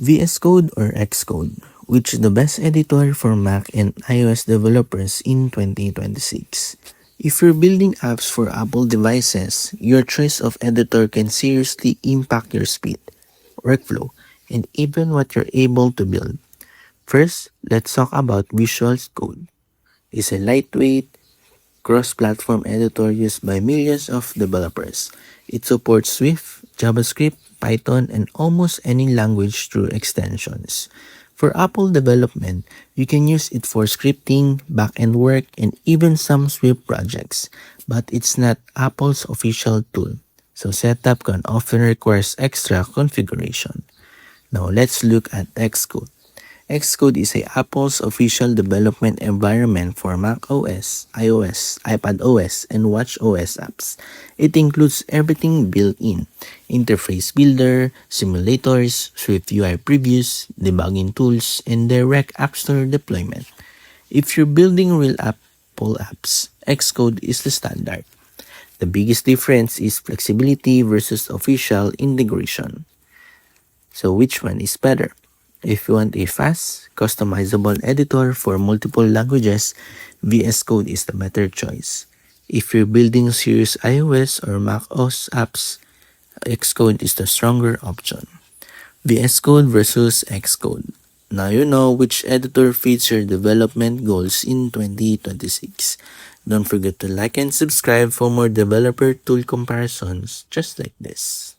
vscode or Xcode, which is the best editor for Mac and iOS developers in 2026. If you're building apps for Apple devices, your choice of editor can seriously impact your speed, workflow, and even what you're able to build. First, let's talk about Visual Code. It's a lightweight, cross-platform editor used by millions of developers. It supports Swift, JavaScript, Python, and almost any language through extensions. For Apple development, you can use it for scripting, backend work, and even some Swift projects, but it's not Apple's official tool, so setup can often requires extra configuration. Now let's look at Xcode. Xcode is Apple's official development environment for macOS, iOS, iPadOS, and watchOS apps. It includes everything built in: interface builder, simulators, Swift UI previews, debugging tools, and direct App Store deployment. If you're building real Apple apps, Xcode is the standard. The biggest difference is flexibility versus official integration. So which one is better? If you want a fast, customizable editor for multiple languages, VS Code is the better choice. If you're building serious iOS or macOS apps, Xcode is the stronger option. VS Code versus Xcode. Now you know which editor fits your development goals in 2026. Don't forget to like and subscribe for more developer tool comparisons just like this.